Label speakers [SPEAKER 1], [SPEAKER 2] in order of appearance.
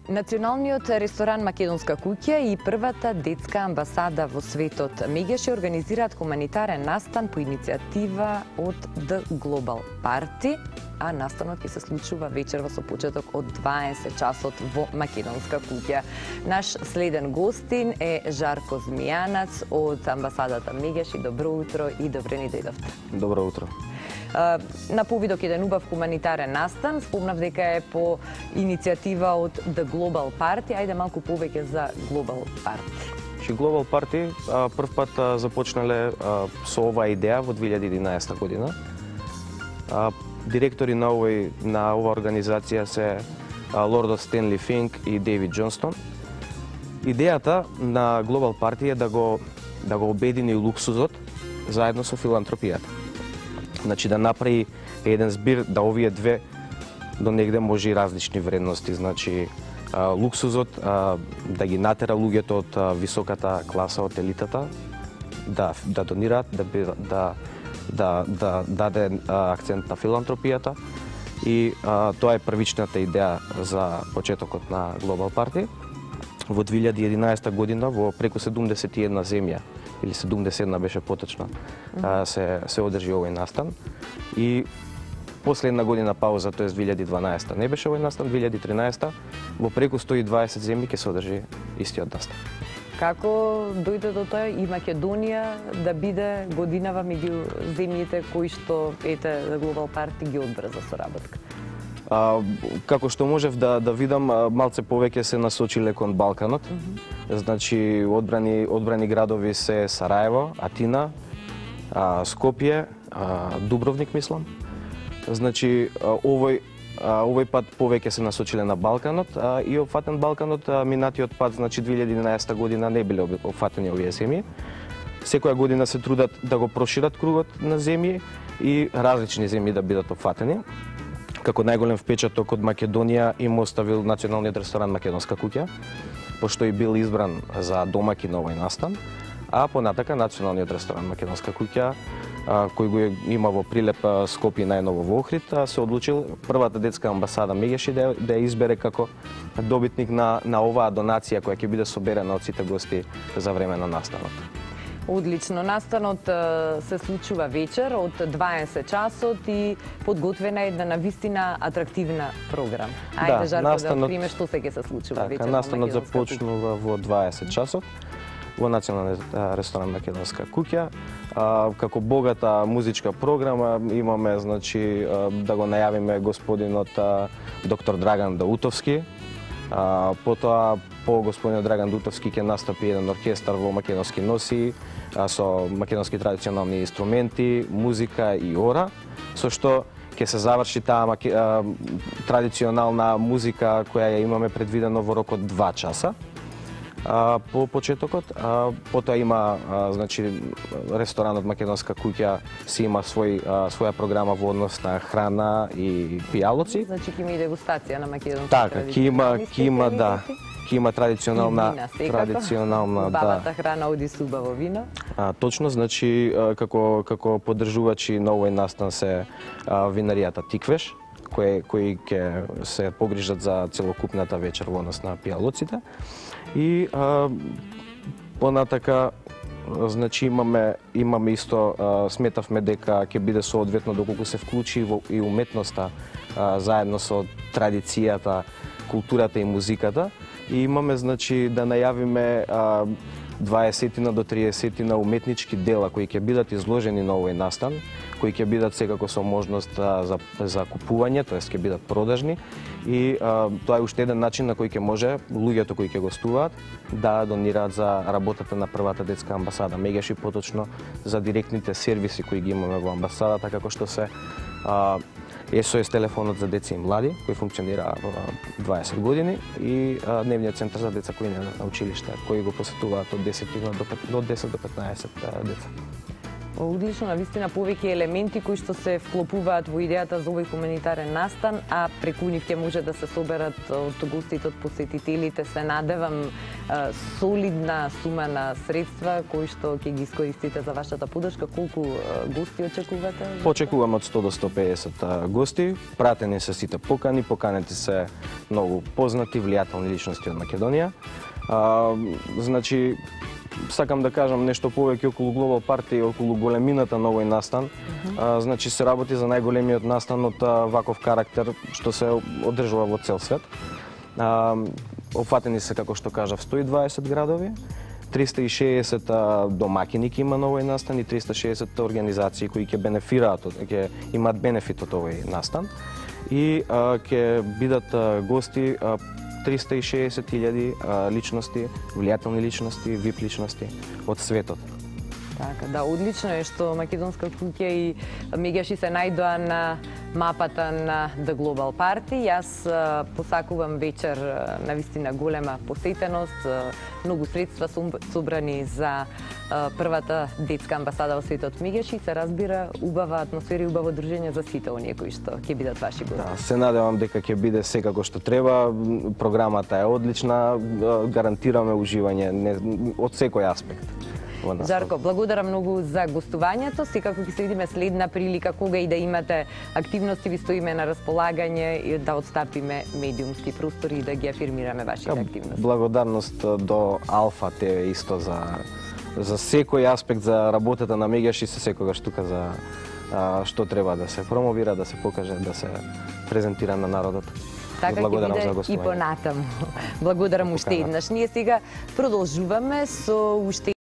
[SPEAKER 1] Националниот ресторан Македонска куќа и првата детска амбасада во светот Мегеше организираат хуманитарен настан по иницијатива од The Global Party, а настанот ќе се случува вечерва со почеток од 20 часот во Македонска куќа. Наш следен гостин е Жарко Змијанац од амбасадата Мегеше. Добро утро и добре ни дојдовте.
[SPEAKER 2] Добро утро.
[SPEAKER 1] На повидок еден убав хуманитарен настан, спомнав дека е по иницијатива од The Global Party. Ајде малку повеќе за Global Party.
[SPEAKER 2] Global Party прв пат започнале со оваа идеја во 2011 година. Директори на оваа организација се лордот Стенли Финк и Дейвид Џонстон. Идејата на Global Party е да го обедини луксузот заедно со филантропијата. Значи да направи еден збир да овие две до негде може и различни вредности, значи луксузот да ги натера луѓето од високата класа, од елитата, да донираат, да даде акцент на филантропијата и тоа е првичната идеја за почетокот на Global Party. Во 2011 година во преку 71 земја, или 71 беше поточно, се одржи овој настан. И после една година пауза, тоа е 2012 не беше овој настан, 2013 во преку 120 земји ќе се одржи истиот настан.
[SPEAKER 1] Како дојде до тоа и Македонија да биде годинава меѓу земјите кои што The Global Party ги одбрза соработка?
[SPEAKER 2] Како што можев да видам, малце повеќе се насочиле кон Балканот. Значи, одбрани градови се Сараево, Атина, Скопје, Дубровник, мислам. Значи, овој пат повеќе се насочиле на Балканот и опфатен Балканот, минатиот пат, значи 2011 година не биле опфатени овие земји. Секоја година се трудат да го прошират кругот на земји и различни земји да бидат опфатени. Како најголем впечаток од Македонија им оставил националниот ресторан Македонска куќа, пошто и бил избран за домаќин на овој настан, а понатака националниот ресторан Македонска куќа, кој го има во Прилеп, Скопје и најново во Охрид, се одлучил првата детска амбасада Мегеше да ја избере како добитник на оваа донација која ќе биде соберена од сите гости за време на настанот.
[SPEAKER 1] Одлично. Настанот се случува вечер од 20 часот и подготвена е една навистина атрактивна програма. Ајде, Жарко, да откриеме што се ќе се случува вечер.
[SPEAKER 2] Настанот започнува во 20 часот во Националниот ресторан Македонска куќа. Како богата музичка програма имаме, значи, да го најавиме господинот доктор Драган Даутовски. Потоа по господинот Драган Даутовски ќе настапи еден оркестар во македонски носи со македонски традиционални инструменти, музика и ора, со што ќе се заврши таа традиционална музика која ја имаме предвидено во рок од 2 часа по почетокот. Потоа има, значи, ресторанот Македонска куќа си има своја програма во однос на храна и пијалоци.
[SPEAKER 1] Значи ќе има и дегустација на македонски
[SPEAKER 2] традиции. Ќе има традиционална
[SPEAKER 1] бабата храна оди с убаво вино.
[SPEAKER 2] Точно, значи како поддржувачи на овој настан се винаријата Тиквеш, кои ќе се погрижат за целокупната вечер во однос на пијалоците. И понатака, значи имаме исто, сметавме дека ќе биде соодветно доколку се вклучи и уметноста заедно со традицијата, културата и музиката. И имаме, значи, да најавиме 20 до 30 уметнички дела кои ќе бидат изложени на овој настан, кои ќе бидат секако со можност за купување, тоест ќе бидат продажни. И тоа е уште еден начин на кој ќе може луѓето кои ќе гостуваат да донираат за работата на првата детска амбасада Мегеше, поточно за директните сервиси кои ги имаме во амбасадата, како што се SOS телефонот за деца и млади, кој функционира во 20 години, и дневниот центар за деца кои не на училиште, кои го посетуваат од 10 до 15 деца.
[SPEAKER 1] Одлично, навистина повеќе елементи кои што се вклопуваат во идејата за овој хуманитарен настан, а преку нив ќе може да се соберат од гостите, од посетителите, се надевам солидна сума на средства кои што ќе ги искористите за вашата подршка. Колку гости очекувате?
[SPEAKER 2] Очекувам од 100 до 150 гости. Пратени се сите покани, поканети се многу познати, влијателни личности од Македонија. Значи, сакам да кажам нешто повеќе околу Global Party и околу големината на овој настан. Значи, се работи за најголемиот настан од ваков карактер што се одржува во цел свет. Опфатени се, како што кажав, 120 градови, 360 домакини ќе има на овој настан и 360 организации кои ќе бенефираат, ќе имаат бенефит од овој настан. И ќе бидат гости 360.000 личности, влијателни личности, VIP личности од светот.
[SPEAKER 1] Така, да, одлично е што Македонска куќа и Мегаши се најдоа на мапата на The Global Party. Јас посакувам вечер навистина голема посетеност, многу средства собрани за првата детска амбасада во светот Мегаши, се разбира убава атмосфера и убаво дружење за сите оние кои што ќе бидат ваши гости.
[SPEAKER 2] Да, се надевам дека ќе биде секако што треба. Програмата е одлична, гарантираме уживање од секој аспект.
[SPEAKER 1] Жарко, благодарам многу за гостувањето. Секако ќе се видиме следна прилика кога и да имате активности, ви стоиме на располагање и да отстапиме медиумски простори и да ги афирмираме вашите активности.
[SPEAKER 2] Благодарност до Алфа ТВ исто за секој аспект за работата на Мегаши, се секогаш тука за што треба да се промовира, да се покаже, да се презентира на народот.
[SPEAKER 1] Така ќе биде и понатаму. Благодарам уште еднаш. Ние сега продолжуваме со уште